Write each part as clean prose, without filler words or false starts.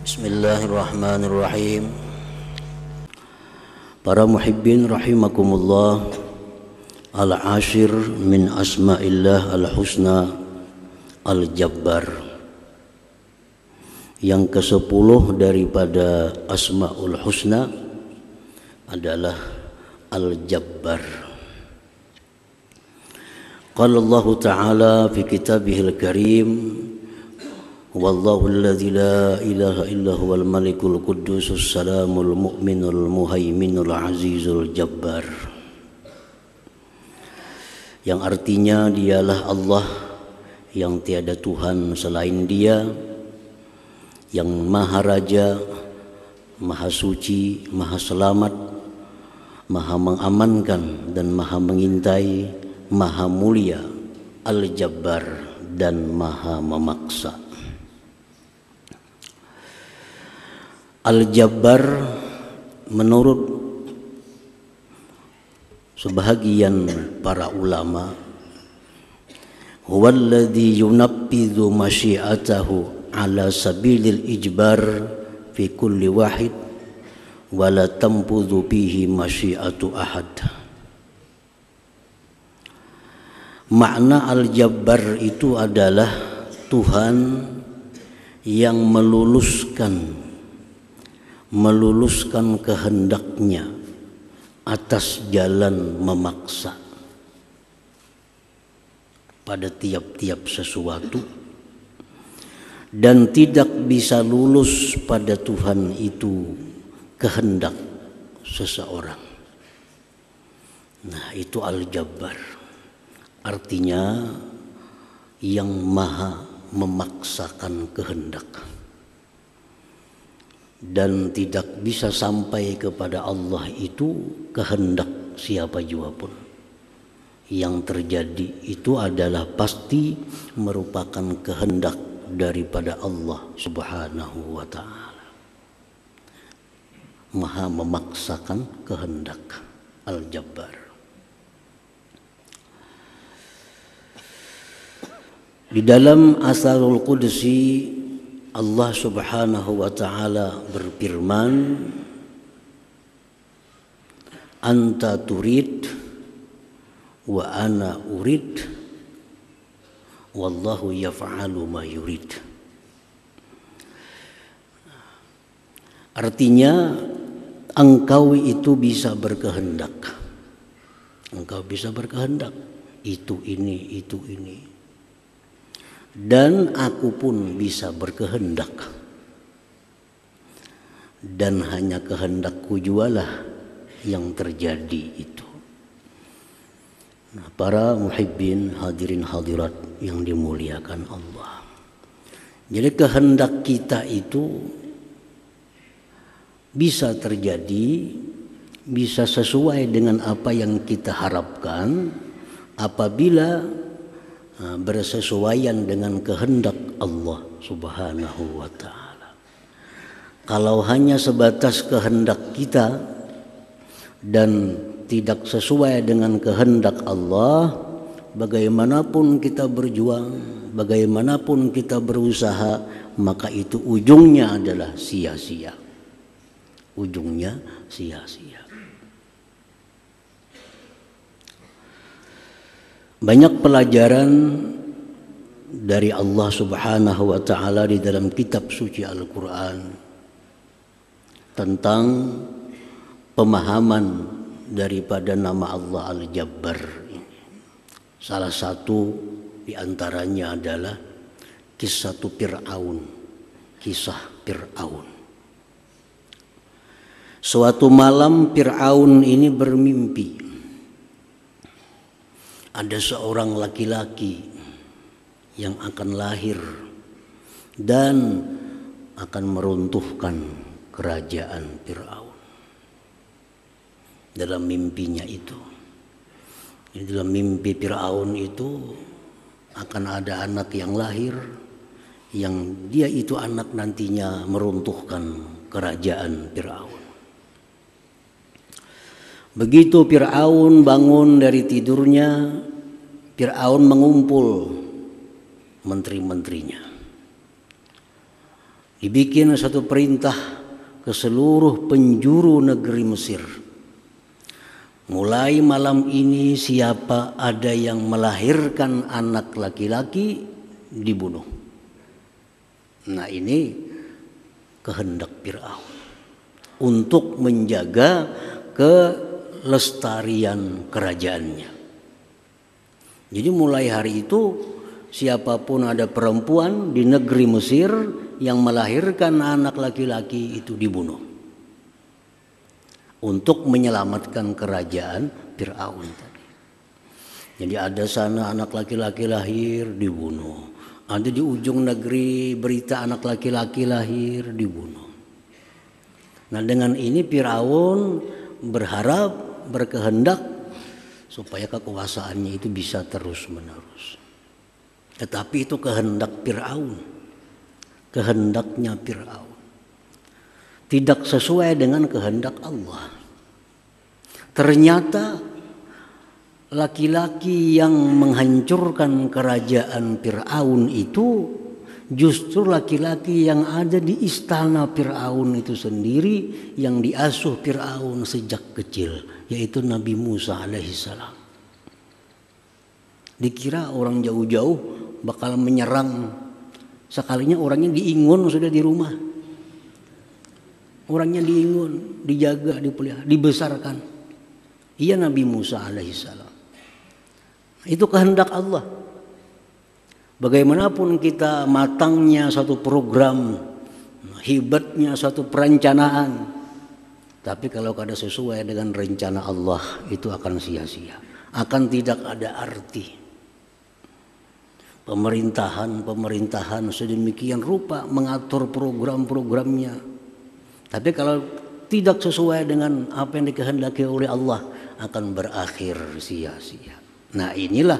Bismillahirrahmanirrahim. Para muhibbin rahimakumullah, al-ashir min asma'illah al-husna al-jabbar. Yang ke-10 daripada asma'ul husna adalah al-jabbar. Qala Allah Ta'ala fi kitabihil karim, wallahu alladzi la ilaha illa huwal malikul quddusus salamul mu'minul muhaiminul azizul jabbar. Yang artinya dialah Allah yang tiada Tuhan selain Dia, yang maha raja, maha suci, maha selamat, maha mengamankan dan maha mengintai, maha mulia, al-jabbar, dan maha memaksa. Al-jabbar menurut sebahagian para ulama, huwallazi yunaffidhu masyiatahu ala sabilil ijbar fi kulli wahid wa la tanfudhu bihi masyiatu ahad. Makna al-jabbar itu adalah Tuhan yang meluluskan kehendaknya atas jalan memaksa pada tiap-tiap sesuatu, dan tidak bisa lulus pada Tuhan itu kehendak seseorang. Nah, itu al-jabbar. Artinya yang maha memaksakan kehendak, dan tidak bisa sampai kepada Allah itu kehendak siapa jua pun. Yang terjadi itu adalah pasti merupakan kehendak daripada Allah Subhanahu wa ta'ala. Maha memaksakan kehendak, al-jabbar. Di dalam Asarul Qudsi, Allah Subhanahu wa ta'ala berfirman, anta turid wa ana urid wallahu yaf'alu ma yurid. Artinya engkau itu bisa berkehendak. Engkau bisa berkehendak itu ini. Dan aku pun bisa berkehendak, dan hanya kehendakku jualah yang terjadi itu. Nah, para muhibbin hadirin hadirat yang dimuliakan Allah, jadi kehendak kita itu bisa terjadi, bisa sesuai dengan apa yang kita harapkan apabila bersesuaian dengan kehendak Allah Subhanahu wa ta'ala. Kalau hanya sebatas kehendak kita dan tidak sesuai dengan kehendak Allah, bagaimanapun kita berjuang, bagaimanapun kita berusaha, maka itu ujungnya adalah sia-sia. Ujungnya sia-sia. Banyak pelajaran dari Allah Subhanahu wa ta'ala di dalam kitab suci Al-Quran tentang pemahaman daripada nama Allah Al-Jabbar. Salah satu di antaranya adalah kisah Fir'aun. Suatu malam Fir'aun ini bermimpi. Ada seorang laki-laki yang akan lahir dan akan meruntuhkan kerajaan Fir'aun. Dalam mimpinya itu, dalam mimpi Fir'aun itu akan ada anak yang lahir, yang dia itu anak nantinya meruntuhkan kerajaan Fir'aun. Begitu Fir'aun bangun dari tidurnya, Fir'aun mengumpul menteri-menterinya. Dibikin satu perintah ke seluruh penjuru negeri Mesir. Mulai malam ini siapa ada yang melahirkan anak laki-laki dibunuh. Nah, ini kehendak Fir'aun untuk menjaga kelestarian kerajaannya. Jadi mulai hari itu siapapun ada perempuan di negeri Mesir yang melahirkan anak laki-laki itu dibunuh untuk menyelamatkan kerajaan Fir'aun tadi. Jadi ada sana anak laki-laki lahir dibunuh, ada di ujung negeri berita anak laki-laki lahir dibunuh. Nah, dengan ini Fir'aun berharap, berkehendak supaya kekuasaannya itu bisa terus menerus. Tetapi itu kehendak Fir'aun, kehendaknya Fir'aun, tidak sesuai dengan kehendak Allah. Ternyata laki-laki yang menghancurkan kerajaan Fir'aun itu justru laki-laki yang ada di istana Fir'aun itu sendiri, yang diasuh Fir'aun sejak kecil, yaitu Nabi Musa alaihissalam. Dikira orang jauh-jauh bakal menyerang, sekalinya orangnya diingun sudah di rumah. Orangnya diingun, dijaga, dipelihara, dibesarkan. Iya Nabi Musa alaihissalam. Itu kehendak Allah. Bagaimanapun kita matangnya satu program, hebatnya satu perencanaan, tapi kalau kada sesuai dengan rencana Allah itu akan sia-sia, akan tidak ada arti. Pemerintahan sedemikian rupa mengatur program-programnya, tapi kalau tidak sesuai dengan apa yang dikehendaki oleh Allah akan berakhir sia-sia. Nah, inilah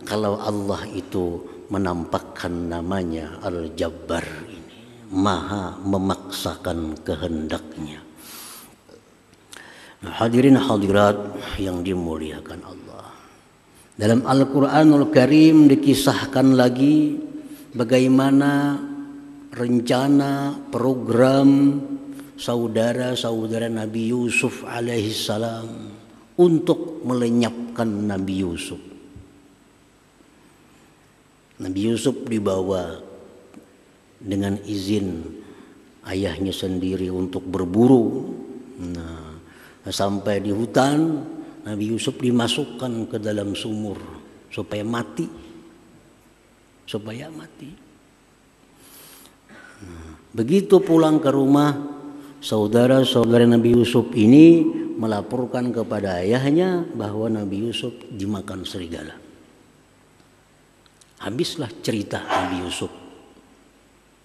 kalau Allah itu menampakkan namanya Al-Jabbar ini, maha memaksakan kehendaknya. Nah, hadirin hadirat yang dimuliakan Allah, dalam Al-Quranul Karim dikisahkan lagi bagaimana rencana program saudara-saudara Nabi Yusuf alaihissalam untuk melenyapkan Nabi Yusuf. Nabi Yusuf dibawa dengan izin ayahnya sendiri untuk berburu. Nah, sampai di hutan, Nabi Yusuf dimasukkan ke dalam sumur supaya mati. Nah, begitu pulang ke rumah, saudara-saudara Nabi Yusuf ini melaporkan kepada ayahnya bahwa Nabi Yusuf dimakan serigala. Habislah cerita Nabi Yusuf.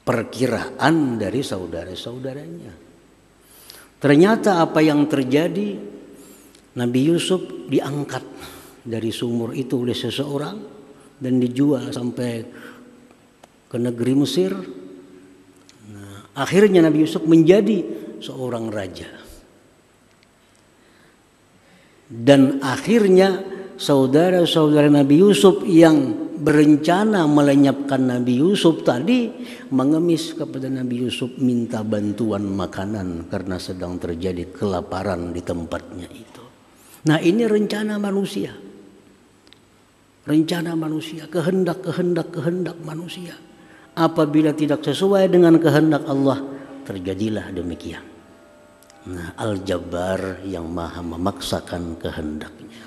Perkiraan dari saudara-saudaranya. Ternyata apa yang terjadi, Nabi Yusuf diangkat dari sumur itu oleh seseorang dan dijual sampai ke negeri Mesir. Nah, akhirnya Nabi Yusuf menjadi seorang raja. Dan akhirnya saudara-saudara Nabi Yusuf yang berencana melenyapkan Nabi Yusuf tadi mengemis kepada Nabi Yusuf, minta bantuan makanan karena sedang terjadi kelaparan di tempatnya itu. Nah, ini rencana manusia. Rencana manusia, kehendak manusia. Apabila tidak sesuai dengan kehendak Allah, terjadilah demikian. Nah, Al-Jabbar yang maha memaksakan kehendaknya.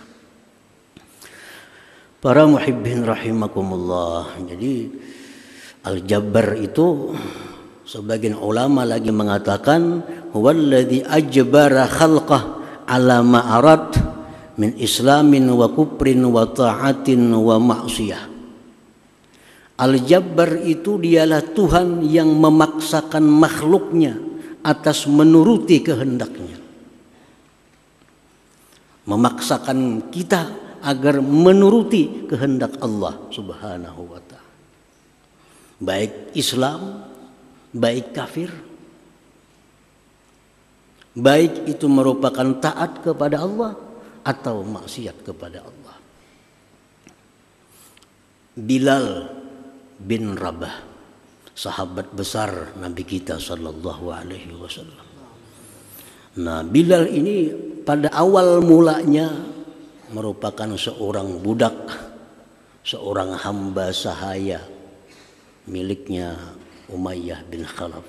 Para muhibbin rahimakumullah. Jadi Al-Jabbar itu sebagian ulama lagi mengatakan huwallazi ajbara khalqah ala ma arad min islamin wa kufrin wa ta'atin wa ma'siyah. Al-Jabbar itu dialah Tuhan yang memaksakan makhluknya atas menuruti kehendaknya. Memaksakan kita agar menuruti kehendak Allah Subhanahu wa ta'ala. Baik Islam, baik kafir, baik itu merupakan taat kepada Allah atau maksiat kepada Allah. Bilal bin Rabah, sahabat besar Nabi kita sallallahu alaihi wasallam. Nah, Bilal ini pada awal mulanya merupakan seorang budak, seorang hamba sahaya miliknya Umayyah bin Khalaf.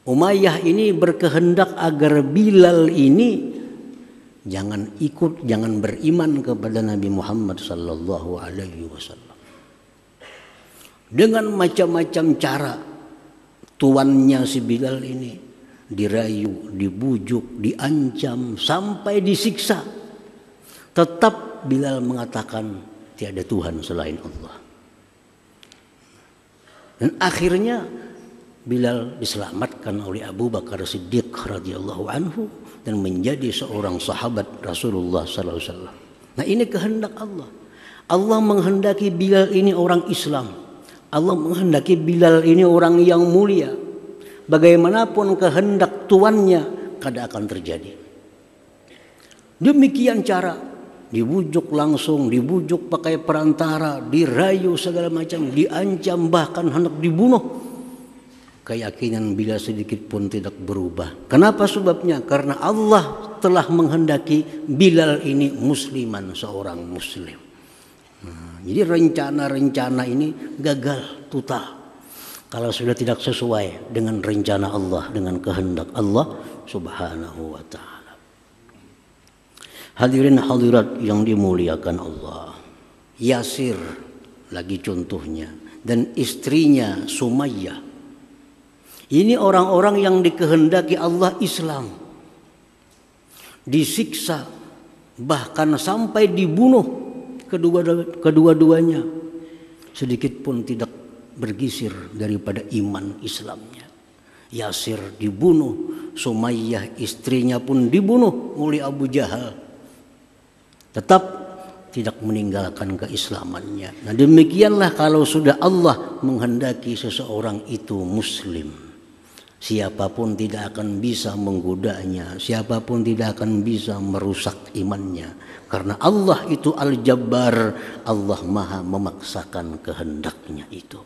Umayyah ini berkehendak agar Bilal ini jangan beriman kepada Nabi Muhammad sallallahu alaihi wasallam. Dengan macam-macam cara tuannya si Bilal ini dirayu, dibujuk, diancam sampai disiksa. Tetap Bilal mengatakan tiada Tuhan selain Allah. Dan akhirnya Bilal diselamatkan oleh Abu Bakar Siddiq radhiyallahu anhu dan menjadi seorang sahabat Rasulullah sallallahu alaihi wasallam. Nah, ini kehendak Allah. Allah menghendaki Bilal ini orang Islam. Allah menghendaki Bilal ini orang yang mulia. Bagaimanapun kehendak tuannya kada akan terjadi. Demikian cara dibujuk langsung, dibujuk pakai perantara, dirayu segala macam, diancam bahkan hendak dibunuh. Keyakinan Bilal sedikit pun tidak berubah. Kenapa sebabnya? Karena Allah telah menghendaki Bilal ini musliman, seorang muslim. Nah, jadi rencana-rencana ini gagal total kalau sudah tidak sesuai dengan rencana Allah, dengan kehendak Allah subhanahu wa ta'ala. Hadirin hadirat yang dimuliakan Allah, Yasir lagi contohnya, dan istrinya Sumayyah. Ini orang-orang yang dikehendaki Allah Islam, disiksa bahkan sampai dibunuh kedua-duanya, sedikit pun tidak bergisir daripada iman Islamnya. Yasir dibunuh, Sumayyah istrinya pun dibunuh oleh Abu Jahal, tetap tidak meninggalkan keislamannya. Nah, demikianlah kalau sudah Allah menghendaki seseorang itu muslim, siapapun tidak akan bisa menggodanya, siapapun tidak akan bisa merusak imannya. Karena Allah itu Al-Jabbar, Allah maha memaksakan kehendaknya itu.